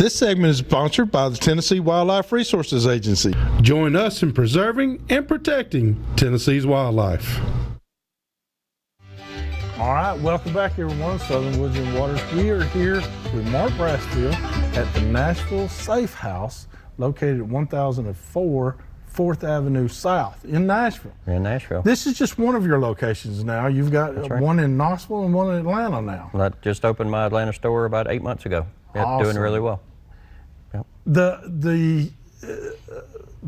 This segment is sponsored by the Tennessee Wildlife Resources Agency. Join us in preserving and protecting Tennessee's wildlife. All right, welcome back, everyone. Southern Woods and Waters. We are here with Mark Brasfield at the Nashville Safe House, located at 1004 4th Avenue South in Nashville. In Nashville. This is just one of your locations now. You've got one in Knoxville and one in Atlanta now. I just opened my Atlanta store about 8 months ago. Yeah, awesome. Doing really well. Yep. The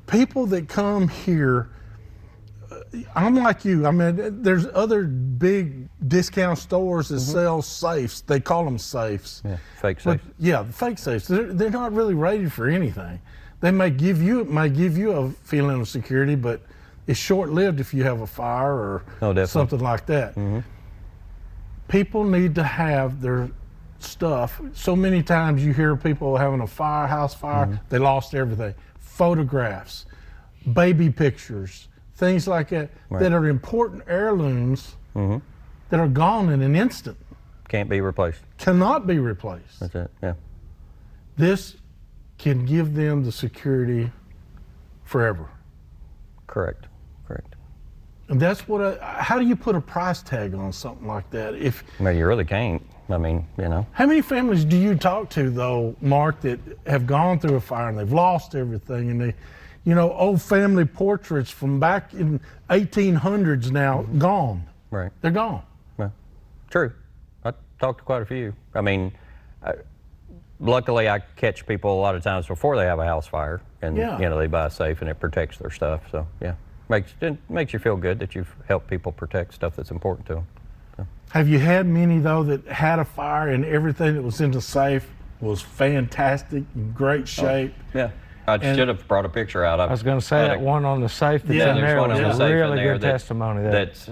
people that come here, I'm like you. I mean, there's other big discount stores that sell safes. They call them safes. Yeah, fake safes. Yeah, fake safes. They're not really rated for anything. They may give you a feeling of security, but it's short-lived if you have a fire or something like that. People need to have their stuff. So many times you hear people having a house fire, they lost everything. Photographs, baby pictures, things like that, that are important heirlooms that are gone in an instant. Can't be replaced. Cannot be replaced. That's it, yeah. This can give them the security forever. Correct. And that's what how do you put a price tag on something like that? Well, you really can't. I mean, you know. How many families do you talk to, though, Mark, that have gone through a fire and they've lost everything, and they, you know, old family portraits from back in 1800s now gone. Right. They're gone. Well, true. I talked to quite a few. I mean, luckily I catch people a lot of times before they have a house fire, and you know, they buy a safe and it protects their stuff. So yeah, it makes you feel good that you've helped people protect stuff that's important to them. So. Have you had many, though, that had a fire and everything that was in the safe was fantastic, in great shape? Yeah. I should have brought a picture out. I was going to say that one on the safe that's in there was a really good testimony. That's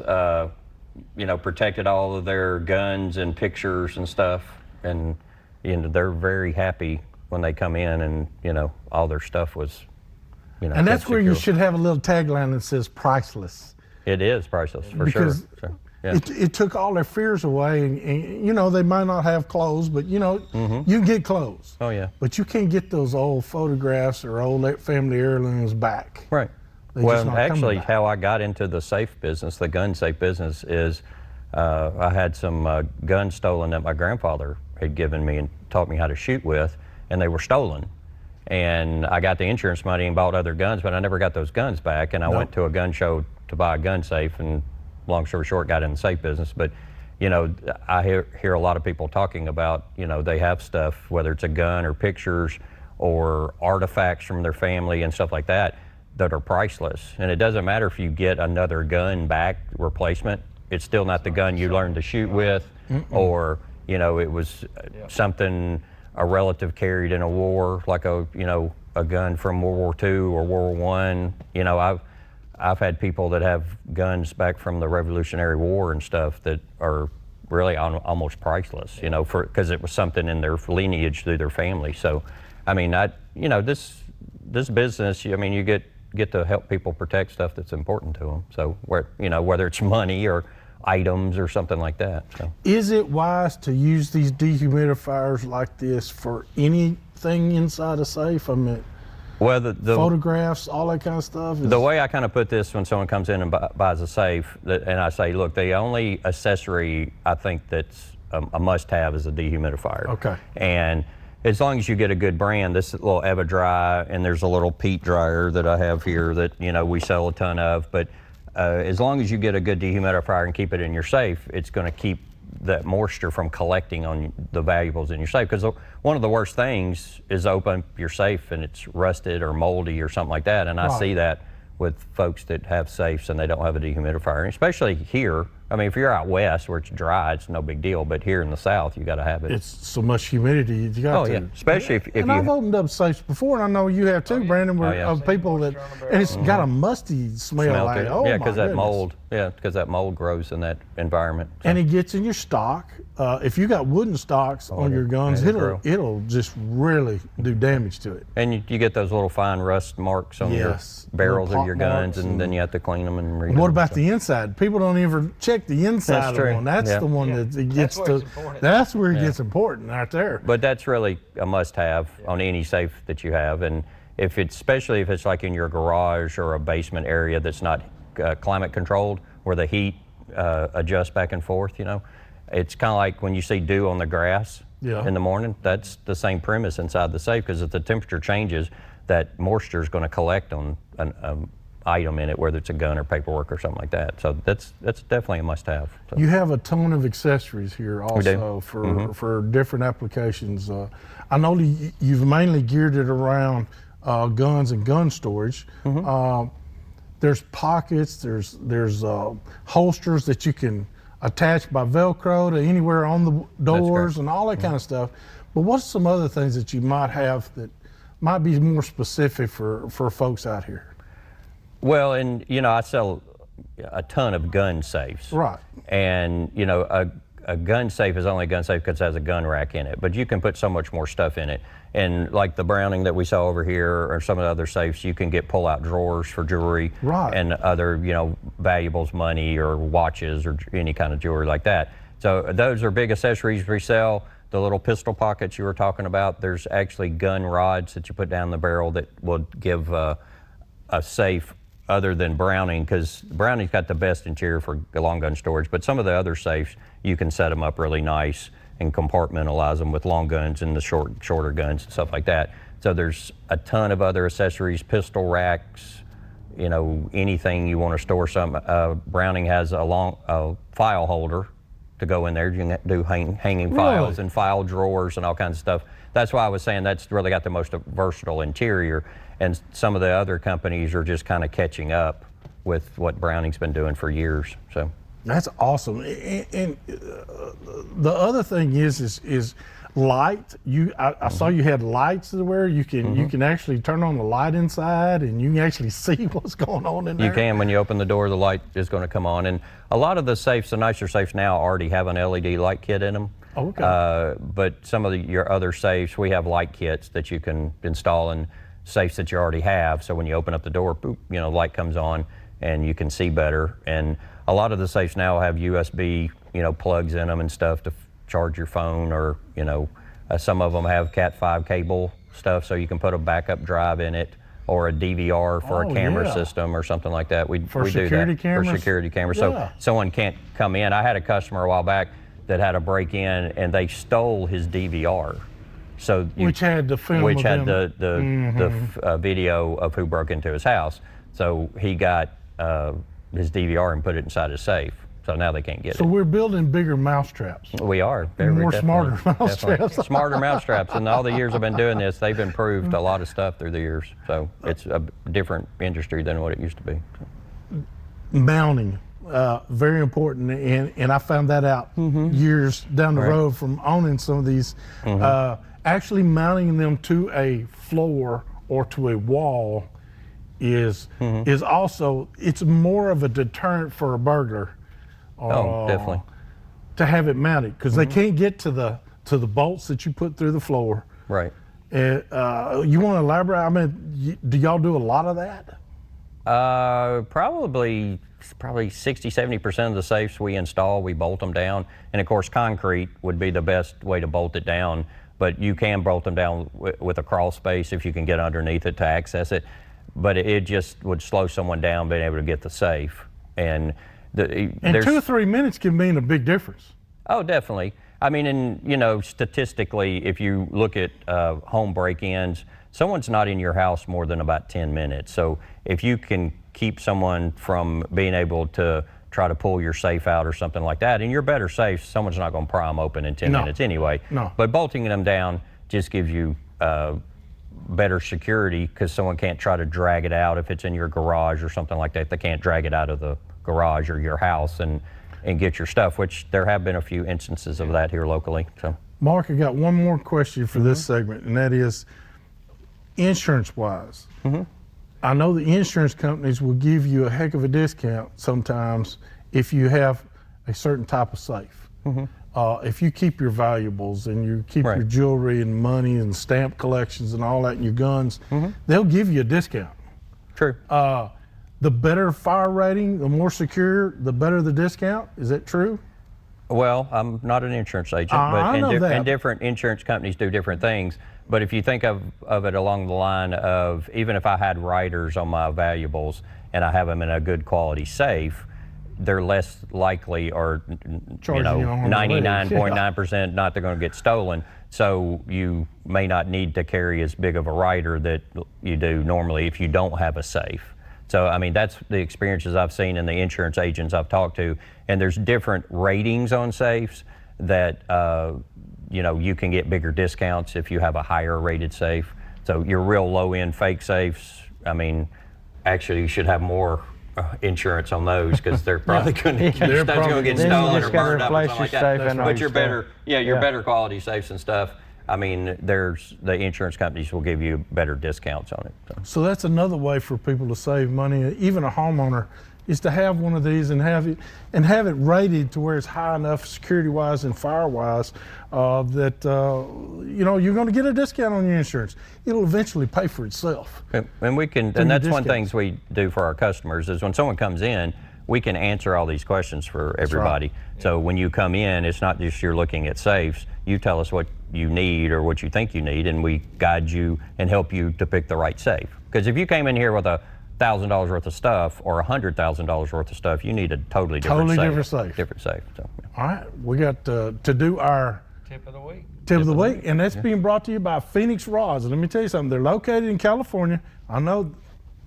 you know, protected all of their guns and pictures and stuff, and you know, they're very happy when they come in, and you know, all their stuff was, you know. And that's where you should have a little tagline that says priceless. It is priceless for because sure. So, yeah. It took all their fears away, and you know, they might not have clothes, but you know, you can get clothes. Oh yeah. But you can't get those old photographs or old family heirlooms back. Right. Well, actually, how I got into the safe business, the gun safe business, is I had some guns stolen that my grandfather had given me and taught me how to shoot with, and they were stolen. And I got the insurance money and bought other guns, but I never got those guns back. And I went to a gun show to buy a gun safe, and long story short, got in the safe business. But you know, I hear a lot of people talking about, you know, they have stuff, whether it's a gun or pictures or artifacts from their family and stuff like that, that are priceless. And it doesn't matter if you get another gun back, replacement, it's still not the gun you learned to shoot with, or, you know, it was something a relative carried in a war, like a gun from World War II or World War I. You know, I've had people that have guns back from the Revolutionary War and stuff that are really almost priceless, you know, because it was something in their lineage through their family. So, I mean, you know, this business, I mean, you get to help people protect stuff that's important to them. So, you know, whether it's money or items or something like that. So. Is it wise to use these dehumidifiers like this for anything inside a safe? I mean, well, the photographs, all that kind of stuff? The way I kind of put this when someone comes in and buys a safe, and I say, look, the only accessory I think that's a must-have is a dehumidifier. Okay. And as long as you get a good brand, this little Eva Dry, and there's a little peat dryer that I have here that, you know, we sell a ton of, but as long as you get a good dehumidifier and keep it in your safe, it's going to keep that moisture from collecting on the valuables in your safe. Because one of the worst things is open your safe and it's rusted or moldy or something like that. And I see that with folks that have safes and they don't have a dehumidifier, and especially here. I mean, if you're out west where it's dry, it's no big deal, but here in the south, you got to have it. It's so much humidity, you got to. Oh yeah, especially if you. I've opened up safes before, and I know you have too, Brandon, of people that, and it's got a musty smell like, yeah, because that mold, because that mold grows in that environment. So. And it gets in your stock, if you got wooden stocks on your guns, it'll just really do damage to it. And you get those little fine rust marks on your barrels of your guns, and then you have to clean them and redo them. What about the inside? People don't ever check the inside of one. That's the one that it gets to. That's where it gets important right there. But that's really a must-have on any safe that you have, and if it's, especially if it's like in your garage or a basement area that's not climate controlled, where the heat adjusts back and forth, you know. It's kind of like when you see dew on the grass in the morning. That's the same premise inside the safe, because if the temperature changes, that moisture is going to collect on an item in it, whether it's a gun or paperwork or something like that. So that's definitely a must-have. So. You have a ton of accessories here also for different applications. I know you've mainly geared it around guns and gun storage. There's pockets, there's holsters that you can attach by Velcro to anywhere on the doors and all that kind of stuff. But what's some other things that you might have that might be more specific for folks out here? Well, and you know, I sell a ton of gun safes. Right. And you know, a gun safe is only a gun safe because it has a gun rack in it, but you can put so much more stuff in it. And like the Browning that we saw over here, or some of the other safes, you can get pull-out drawers for jewelry and other, you know, valuables, money or watches or any kind of jewelry like that. So those are big accessories we sell. The little pistol pockets you were talking about, there's actually gun rods that you put down the barrel that will give a safe other than Browning, because Browning's got the best interior for long gun storage, but some of the other safes, you can set them up really nice and compartmentalize them with long guns and the shorter guns and stuff like that. So there's a ton of other accessories, pistol racks, you know, anything you want to store. Browning has a file holder to go in there. You can do hanging files and file drawers and all kinds of stuff. That's why I was saying that's really got the most versatile interior, and some of the other companies are just kind of catching up with what Browning's been doing for years. So. That's awesome. And the other thing is light. I saw you had lights where you can actually turn on the light inside, and you can actually see what's going on in there. You can. When you open the door, the light is going to come on. And a lot of the safes, the nicer safes now, already have an LED light kit in them. Okay. But some of your other safes, we have light kits that you can install in safes that you already have. So when you open up the door, boop, you know, light comes on and you can see better. And a lot of the safes now have USB, you know, plugs in them and stuff to charge your phone, or, you know, some of them have Cat 5 cable stuff, so you can put a backup drive in it, or a DVR for a camera system or something like that. We do that for security cameras. So someone can't come in. I had a customer a while back that had a break in, and they stole his DVR. So which had the film, which had the video of who broke into his house. So he got his DVR and put it inside his safe. So now they can't get it. So we're building bigger mousetraps. We are. Smarter mousetraps. Smarter mousetraps. In all the years I've been doing this, they've improved a lot of stuff through the years. So it's a different industry than what it used to be. Mounting, very important. And I found that out years down the road from owning some of these. Actually mounting them to a floor or to a wall is also, it's more of a deterrent for a burglar. Definitely. To have it mounted, because they can't get to the bolts that you put through the floor. Right. You want to elaborate? I mean, do y'all do a lot of that? Probably 60-70% of the safes we install, we bolt them down, and of course concrete would be the best way to bolt it down. But you can bolt them down with a crawl space if you can get underneath it to access it. But it just would slow someone down being able to get the safe. And 2 or 3 minutes can mean a big difference. Oh, definitely. I mean, and you know, statistically, if you look at home break-ins, someone's not in your house more than about 10 minutes. So if you can keep someone from being able to try to pull your safe out or something like that, and you're better safe, someone's not going to pry them open in 10 minutes anyway. No. But bolting them down just gives you better security, because someone can't try to drag it out if it's in your garage or something like that. They can't drag it out of the garage or your house and get your stuff, which there have been a few instances of that here locally. So, Mark, I got one more question for this segment, and that is insurance-wise. I know the insurance companies will give you a heck of a discount sometimes if you have a certain type of safe. if you keep your valuables and you keep your jewelry and money and stamp collections and all that and your guns, they'll give you a discount. True. The better fire rating, the more secure, the better the discount. Is that true? Well, I'm not an insurance agent, and different insurance companies do different things. But if you think of it along the line of, even if I had riders on my valuables and I have them in a good quality safe, they're less likely, or 99.9% not they're going to get stolen. So you may not need to carry as big of a rider that you do normally if you don't have a safe. So, I mean, that's the experiences I've seen in the insurance agents I've talked to. And there's different ratings on safes that, you can get bigger discounts if you have a higher rated safe. So your real low end fake safes, I mean, actually you should have more insurance on those, because they're probably going to get stolen or burned up or something like that. But your better quality safes and stuff, I mean, the insurance companies will give you better discounts on it. So that's another way for people to save money, even a homeowner, is to have one of these and have it rated to where it's high enough security-wise and fire-wise that you're going to get a discount on your insurance. It'll eventually pay for itself. And that's one of the things we do for our customers is when someone comes in, we can answer all these questions for everybody. Right. So when you come in, it's not just you're looking at safes. You tell us what you need or what you think you need, and we guide you and help you to pick the right safe. Because if you came in here with $1,000 worth of stuff or $100,000 worth of stuff, you need a totally different safe. Different safe. So, yeah. All right, we got to do our tip of the week. Tip of the week, and that's being brought to you by Phoenix Rods. And let me tell you something, they're located in California. I know,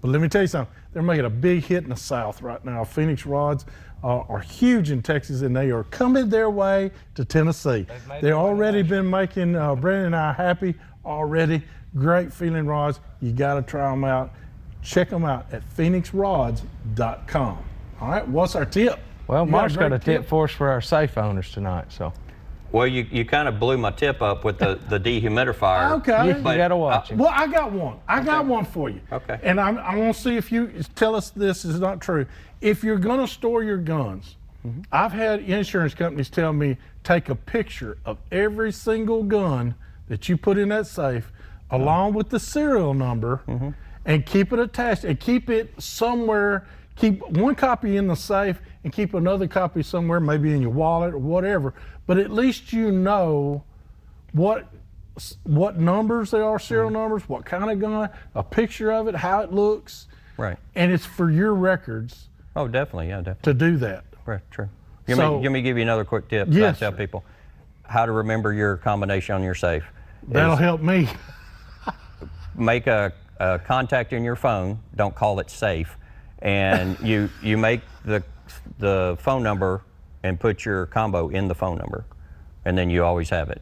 but let me tell you something, they're making a big hit in the South right now. Phoenix Rods are huge in Texas, and they are coming their way to Tennessee. They've already been making Brandon and I happy already. Great feeling rods. You got to try them out. Check them out at phoenixrods.com. All right, what's our tip? Well, Mark's got a tip for us for our safe owners tonight. So. Well, you kind of blew my tip up with the dehumidifier. Okay. You got to watch it. Well, I got one. I got one for you. Okay. And I want to see if you tell us this is not true. If you're going to store your guns, I've had insurance companies tell me, take a picture of every single gun that you put in that safe along with the serial number and keep it attached and keep it somewhere. Keep one copy in the safe and keep another copy somewhere, maybe in your wallet or whatever. But at least you know what numbers they are, serial numbers, what kind of gun, a picture of it, how it looks. Right. And it's for your records. Oh, definitely, yeah, definitely. To do that. Right, true. Let me give you another quick tip. Yes. I tell people how to remember your combination on your safe. That'll help me. Make a contact in your phone. Don't call it safe. And you make the phone number and put your combo in the phone number, and then you always have it.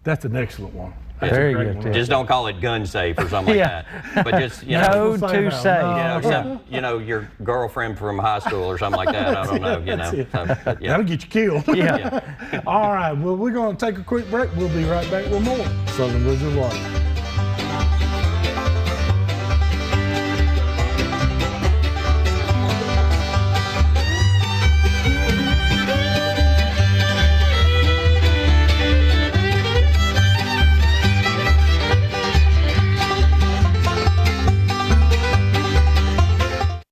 That's an excellent one. Very good. Just don't call it gun safe or something like that. But just no too safe. Your girlfriend from high school or something like that. I don't know. That'll get you killed. Yeah. All right. Well, we're going to take a quick break. We'll be right back with more Southern Woods of Water.